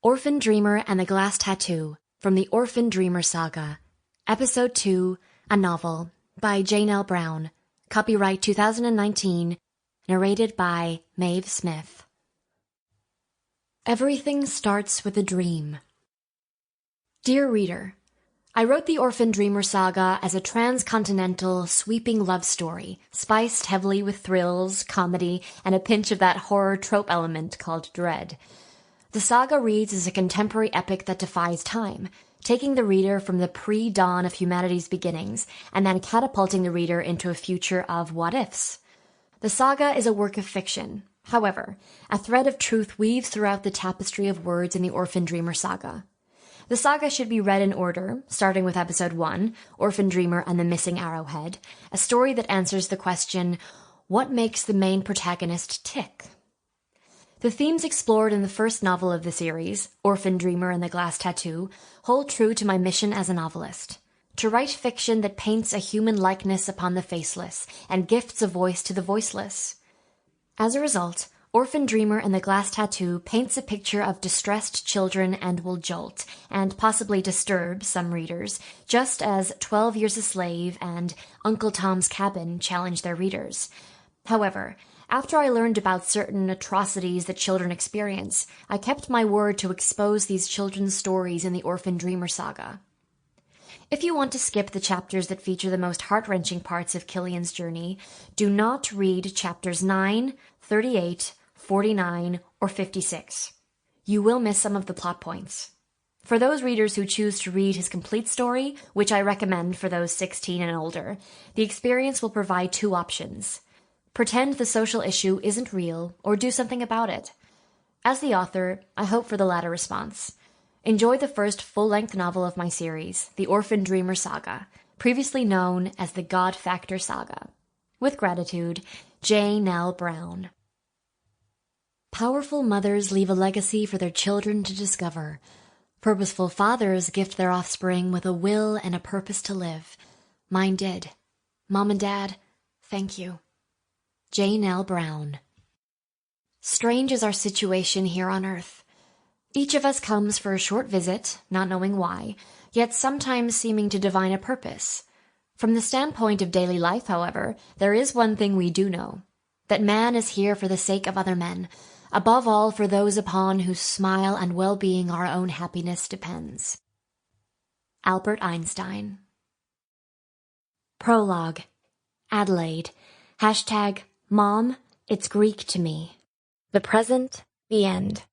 Orphan Dreamer and the Glass Tattoo from the Orphan Dreamer Saga, Episode 2, a novel, by Nell Brown, copyright 2019, narrated by Maeve Smyth. Everything starts with a dream. Dear reader, I wrote the Orphan Dreamer Saga as a transcontinental, sweeping love story, spiced heavily with thrills, comedy, and a pinch of that horror trope element called dread. The saga reads as a contemporary epic that defies time, taking the reader from the pre-dawn of humanity's beginnings and then catapulting the reader into a future of what-ifs. The saga is a work of fiction. However, a thread of truth weaves throughout the tapestry of words in the Orphan Dreamer Saga. The saga should be read in order, starting with Episode 1, Orphan Dreamer and the Missing Arrowhead, a story that answers the question, what makes the main protagonist tick? The themes explored in the first novel of the series, Orphan Dreamer and the Glass Tattoo, hold true to my mission as a novelist. To write fiction that paints a human likeness upon the faceless and gifts a voice to the voiceless. As a result, Orphan Dreamer and the Glass Tattoo paints a picture of distressed children and will jolt, and possibly disturb some readers, just as 12 Years a Slave and Uncle Tom's Cabin challenge their readers. However, after I learned about certain atrocities that children experience, I kept my word to expose these children's stories in the Orphan Dreamer Saga. If you want to skip the chapters that feature the most heart-wrenching parts of Killian's journey, do not read chapters 9, 38, 49, or 56. You will miss some of the plot points. For those readers who choose to read his complete story, which I recommend for those 16 and older, the experience will provide two options. Pretend the social issue isn't real, or do something about it. As the author, I hope for the latter response. Enjoy the first full-length novel of my series, The Orphan Dreamer Saga, previously known as the God Factor Saga. With gratitude, Nell Brown. Powerful mothers leave a legacy for their children to discover. Purposeful fathers gift their offspring with a will and a purpose to live. Mine did. Mom and Dad, thank you. Nell Brown. Strange is our situation here on Earth. Each of us comes for a short visit, not knowing why, yet sometimes seeming to divine a purpose. From the standpoint of daily life, however, there is one thing we do know, that man is here for the sake of other men, above all for those upon whose smile and well-being our own happiness depends. Albert Einstein. Prologue. Adelaide. Hashtag Mom, it's Greek to me. The present, the end.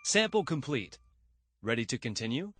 Sample complete. Ready to continue?